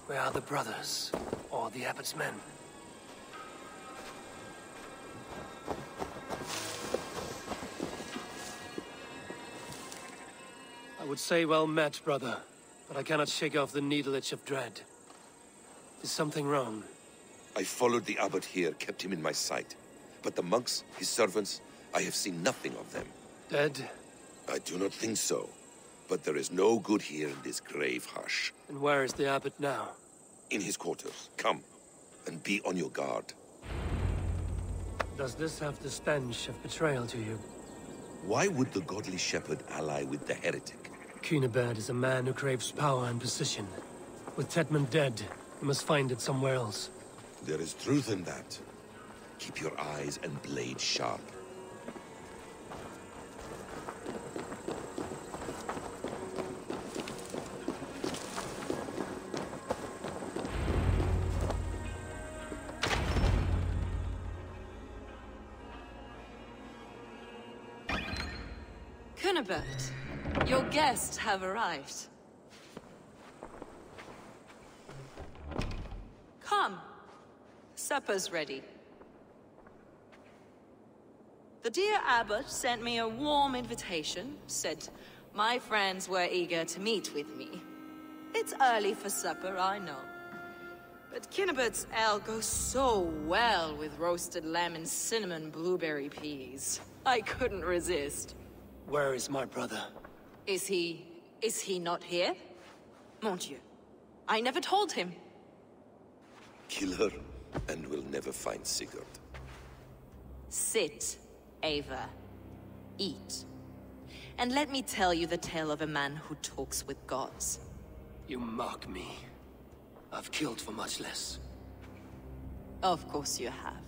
Where are the brothers? Or the abbot's men? I would say well met, brother, but I cannot shake off the needle itch of dread. Is something wrong? I followed the abbot here, kept him in my sight. But the monks, his servants, I have seen nothing of them. Dead? I do not think so. But there is no good here in this grave hush. And where is the abbot now? In his quarters. Come, and be on your guard. Does this have the stench of betrayal to you? Why would the godly shepherd ally with the heretic? Cunibert is a man who craves power and position. With Tedman dead, he must find it somewhere else. There is truth in that. Keep your eyes and blade sharp. Cunibert, your guests have arrived. Come. Supper's ready. The dear abbot sent me a warm invitation, said my friends were eager to meet with me. It's early for supper, I know. But Cunibert's ale goes so well with roasted lamb and cinnamon blueberry peas. I couldn't resist. Where is my brother? Is he not here? Mon Dieu. I never told him. Kill her, and we'll never find Sigurd. Sit, Ava. Eat. And let me tell you the tale of a man who talks with gods. You mock me. I've killed for much less. Of course you have.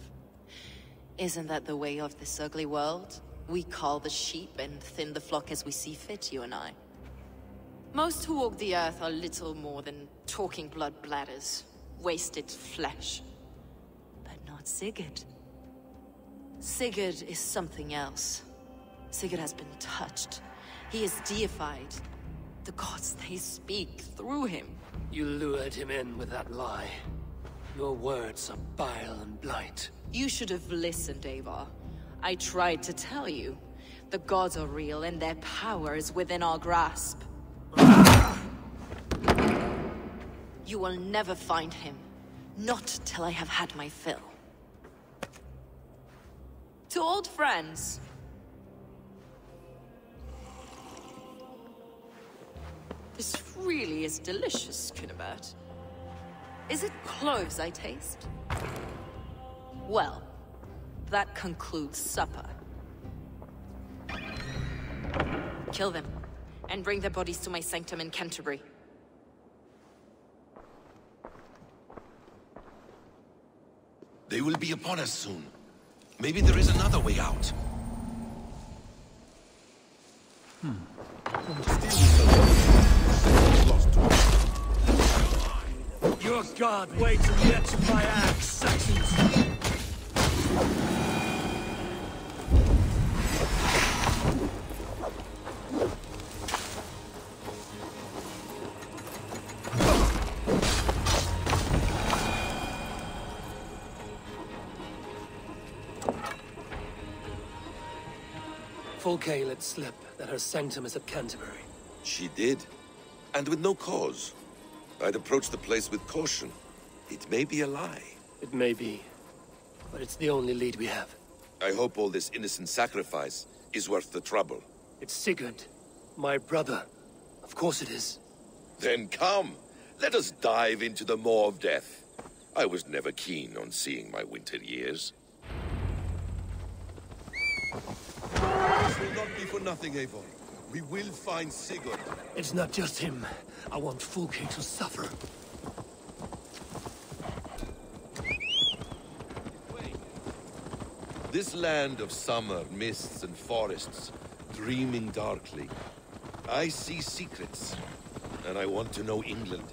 Isn't that the way of this ugly world? We cull the sheep and thin the flock as we see fit, you and I. Most who walk the earth are little more than talking blood bladders, wasted flesh. But not Sigurd. Sigurd is something else. Sigurd has been touched. He is deified. The gods, they speak through him. You lured him in with that lie. Your words are bile and blight. You should have listened, Ava. I tried to tell you. The gods are real and their power is within our grasp. You will never find him. Not till I have had my fill. To old friends. This really is delicious, Cunibert. Is it cloves I taste? Well, that concludes supper. Kill them, and bring their bodies to my sanctum in Canterbury. They will be upon us soon. Maybe there is another way out. Your god waits on the edge of my axe, Saxons. Fulke let slip that her sanctum is at Canterbury. She did, and with no cause. I'd approach the place with caution. It may be a lie. It may be, but it's the only lead we have. I hope all this innocent sacrifice is worth the trouble. It's Sigurd, my brother. Of course it is. Then come, let us dive into the maw of death. I was never keen on seeing my winter years. This will not be for nothing, Eivor. We will find Sigurd. It's not just him. I want Fulke to suffer. This land of summer, mists and forests, dreaming darkly. I see secrets, and I want to know England.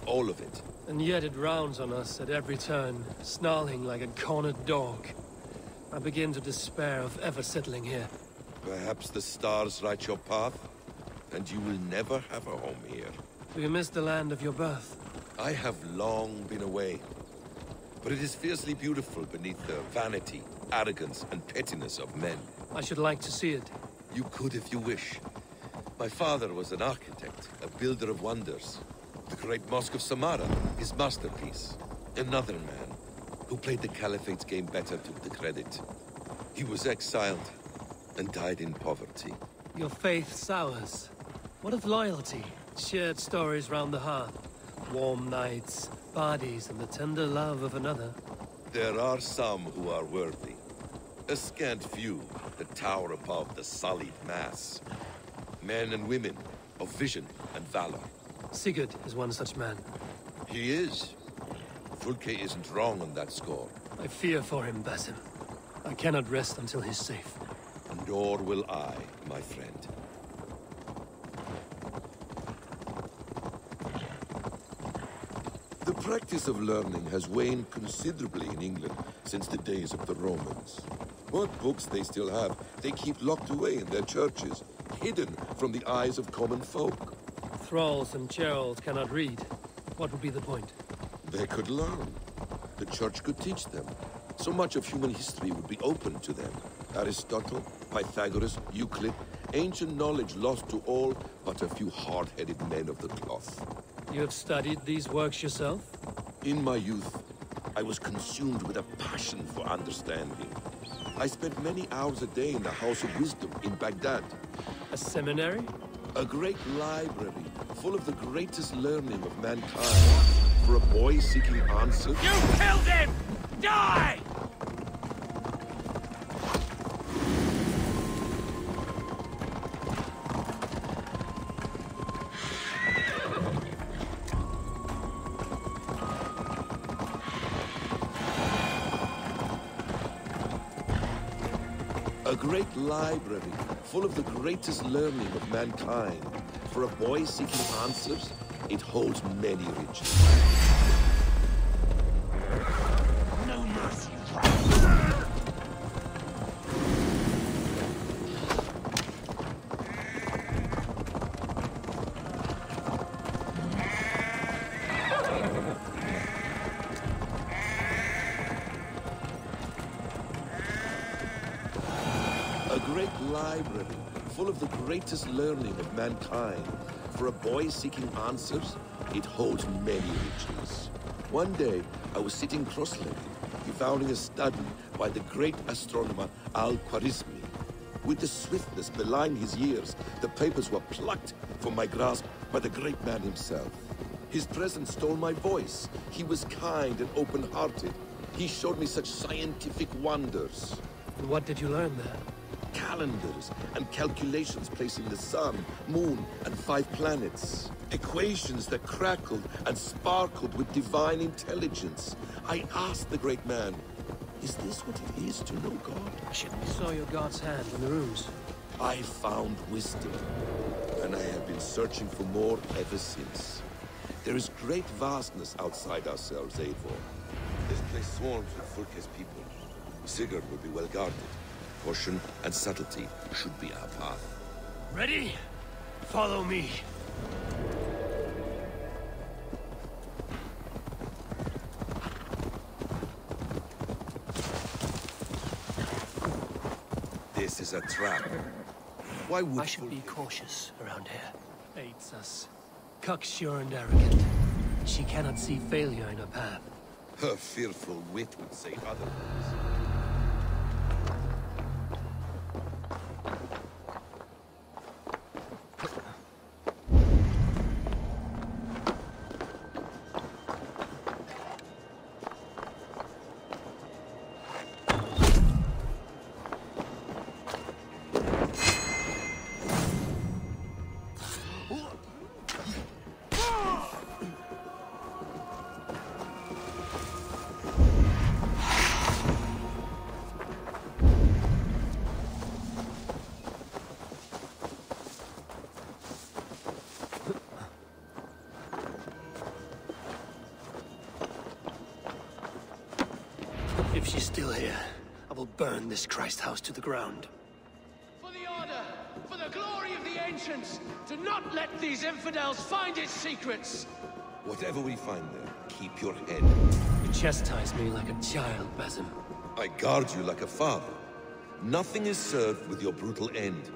All of it. And yet it rounds on us at every turn, snarling like a cornered dog. I begin to despair of ever settling here. Perhaps the stars write your path, and you will never have a home here. Do you miss the land of your birth? I have long been away, but it is fiercely beautiful beneath the vanity, arrogance, and pettiness of men. I should like to see it. You could if you wish. My father was an architect, a builder of wonders. The great Mosque of Samarra, his masterpiece. Another man who played the Caliphate's game better took the credit. He was exiled and died in poverty. Your faith sours. What of loyalty? Shared stories round the hearth. Warm nights, parties, and the tender love of another. There are some who are worthy. A scant few that tower above the sullied mass. Men and women of vision and valor. Sigurd is one such man. He is. Fulke isn't wrong on that score. I fear for him, Basim. I cannot rest until he's safe. Nor will I, my friend. The practice of learning has waned considerably in England since the days of the Romans. What books they still have, they keep locked away in their churches, hidden from the eyes of common folk. Thralls and churls cannot read. What would be the point? They could learn. The church could teach them. So much of human history would be open to them. Aristotle, Pythagoras, Euclid, ancient knowledge lost to all but a few hard-headed men of the cloth. You have studied these works yourself? In my youth, I was consumed with a passion for understanding. I spent many hours a day in the House of Wisdom in Baghdad. A seminary? A great library full of the greatest learning of mankind. For a boy seeking answers. You killed him! Die! A great library full of the greatest learning of mankind. For a boy seeking answers, it holds many riches. No mercy. A great library full of the greatest learning of mankind. For a boy seeking answers, it holds many riches. One day, I was sitting cross-legged, devouring a study by the great astronomer Al-Khwarizmi. With the swiftness belying his years, the papers were plucked from my grasp by the great man himself. His presence stole my voice. He was kind and open-hearted. He showed me such scientific wonders. And what did you learn there? Calendars and calculations placing the sun, moon, and 5 planets. Equations that crackled and sparkled with divine intelligence. I asked the great man, is this what it is to know God? I saw your god's hand in the runes. I found wisdom, and I have been searching for more ever since. There is great vastness outside ourselves, Eivor. This place swarms with Fulke's people. Sigurd will be well guarded. Caution and subtlety should be our path. Ready? Follow me. This is a trap. Why would I should be cautious around here. Hates us. Cocksure and arrogant. She cannot see failure in her path. Her fearful wit would say otherwise. If she's still here, I will burn this Christ house to the ground. For the Order, for the glory of the Ancients, do not let these infidels find its secrets! Whatever we find there, keep your head. You chastise me like a child, Basim. I guard you like a father. Nothing is served with your brutal end.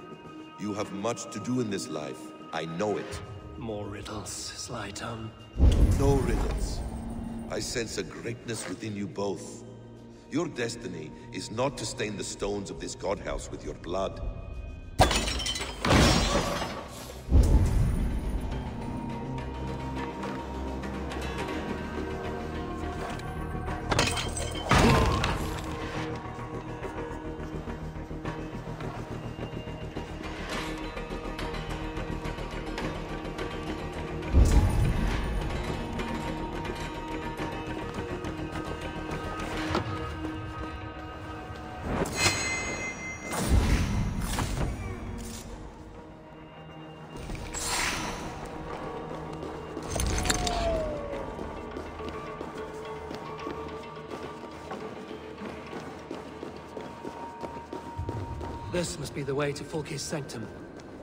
You have much to do in this life. I know it. More riddles, Sly Tongue. No riddles. I sense a greatness within you both. Your destiny is not to stain the stones of this godhouse with your blood. This must be the way to Fulke's sanctum.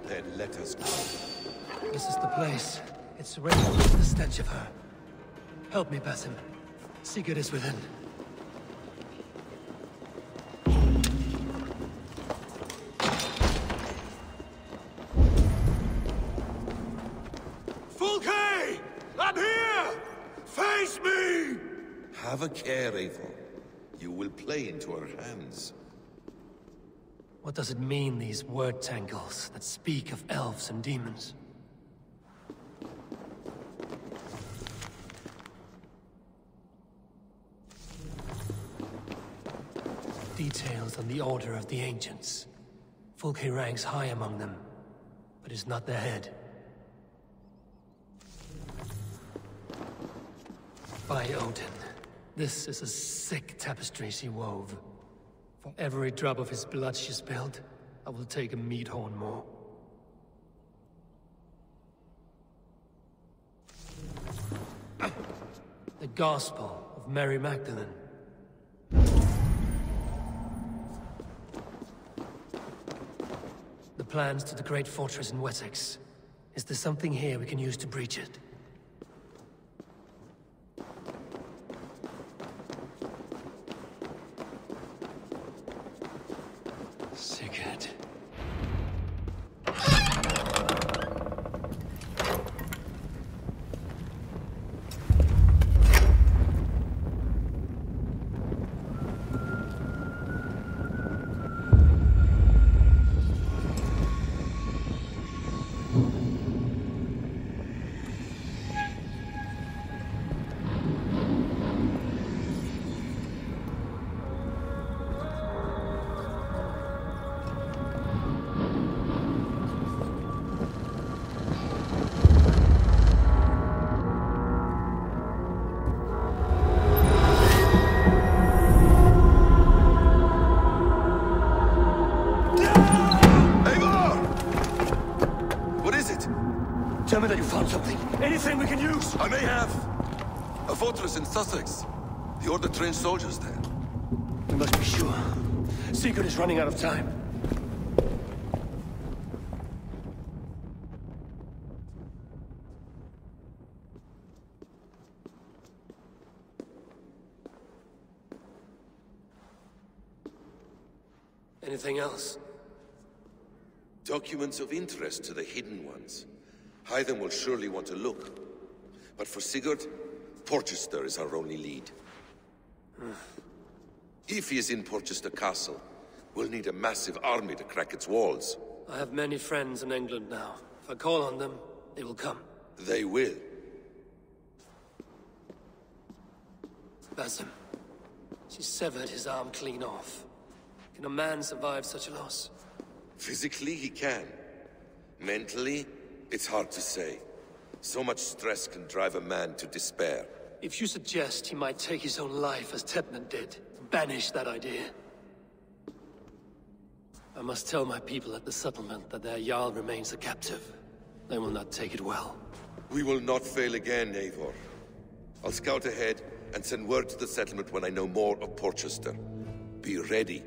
Then let us go. This is the place. It's surrounded with the stench of her. Help me, Basim. Sigurd is within. Fulke! I'm here! Face me! Have a care, Eivor. You will play into our hands. What does it mean, these word tangles that speak of elves and demons? Details on the Order of the Ancients. Fulke ranks high among them, but is not their head. By Odin, this is a sick tapestry she wove. For every drop of his blood she spilled, I will take a meat horn more. The Gospel of Mary Magdalene. The plans to the great fortress in Wessex. Is there something here we can use to breach it? Sigurd. Tell me that you found something. Anything we can use. I may have. A fortress in Sussex. The Order trained soldiers there. We must be sure. Sigurd is running out of time. Anything else? Documents of interest to the Hidden Ones. Hythen will surely want to look. But for Sigurd, Porchester is our only lead. If he is in Porchester Castle, we'll need a massive army to crack its walls. I have many friends in England now. If I call on them, they will come. They will. Basim. She severed his arm clean off. Can a man survive such a loss? Physically, he can. Mentally, it's hard to say. So much stress can drive a man to despair. If you suggest he might take his own life as Tepnan did, banish that idea. I must tell my people at the settlement that their Jarl remains a captive. They will not take it well. We will not fail again, Eivor. I'll scout ahead and send word to the settlement when I know more of Porchester. Be ready.